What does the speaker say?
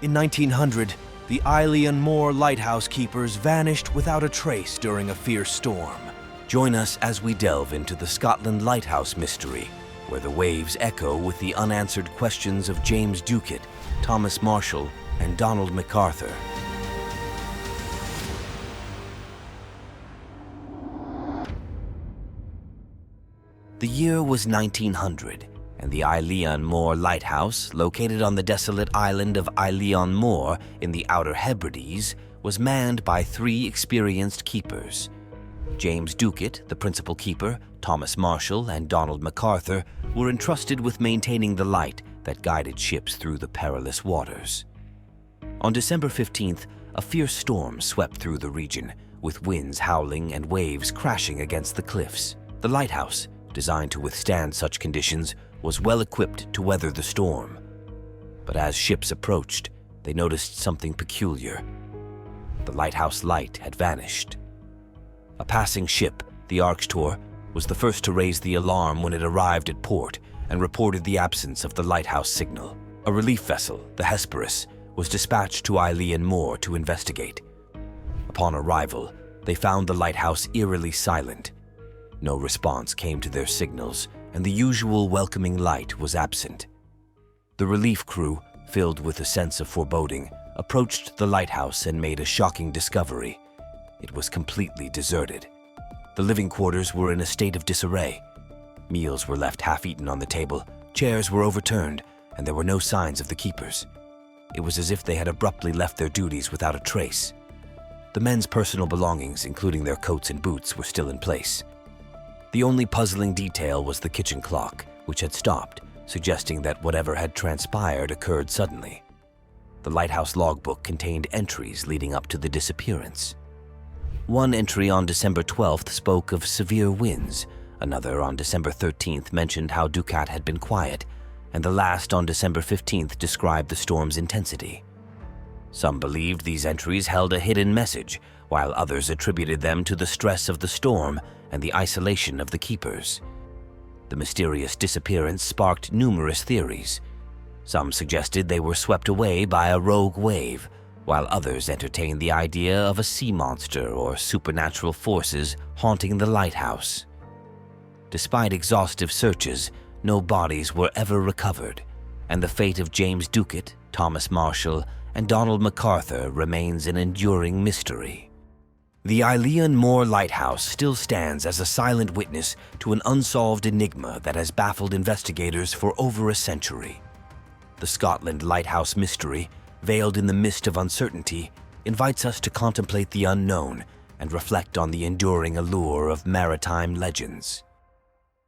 In 1900, the Eilean Moor lighthouse keepers vanished without a trace during a fierce storm. Join us as we delve into the Scotland lighthouse mystery, where the waves echo with the unanswered questions of James Ducat, Thomas Marshall, and Donald MacArthur. The year was 1900, and the Eilean Moor Lighthouse, located on the desolate island of Eilean Moor in the Outer Hebrides, was manned by 3 experienced keepers. James Ducat, the principal keeper, Thomas Marshall, and Donald MacArthur were entrusted with maintaining the light that guided ships through the perilous waters. On December 15th, a fierce storm swept through the region, with winds howling and waves crashing against the cliffs. The lighthouse, designed to withstand such conditions, was well equipped to weather the storm. But as ships approached, they noticed something peculiar. The lighthouse light had vanished. A passing ship, the Arctur, was the first to raise the alarm when it arrived at port and reported the absence of the lighthouse signal. A relief vessel, the Hesperus, was dispatched to Eilean Moor to investigate. Upon arrival, they found the lighthouse eerily silent. No response came to their signals, and the usual welcoming light was absent. The relief crew, filled with a sense of foreboding, approached the lighthouse and made a shocking discovery. It was completely deserted. The living quarters were in a state of disarray. Meals were left half-eaten on the table, chairs were overturned, and there were no signs of the keepers. It was as if they had abruptly left their duties without a trace. The men's personal belongings, including their coats and boots, were still in place. The only puzzling detail was the kitchen clock, which had stopped, suggesting that whatever had transpired occurred suddenly. The lighthouse logbook contained entries leading up to the disappearance. One entry on December 12th spoke of severe winds, another on December 13th mentioned how Ducat had been quiet, and the last on December 15th described the storm's intensity. Some believed these entries held a hidden message, while others attributed them to the stress of the storm and the isolation of the keepers. The mysterious disappearance sparked numerous theories. Some suggested they were swept away by a rogue wave, while others entertained the idea of a sea monster or supernatural forces haunting the lighthouse. Despite exhaustive searches, no bodies were ever recovered, and the fate of James Ducat, Thomas Marshall, and Donald MacArthur remains an enduring mystery. The Eilean Moor Lighthouse still stands as a silent witness to an unsolved enigma that has baffled investigators for over a century. The Scotland lighthouse mystery, veiled in the mist of uncertainty, invites us to contemplate the unknown and reflect on the enduring allure of maritime legends.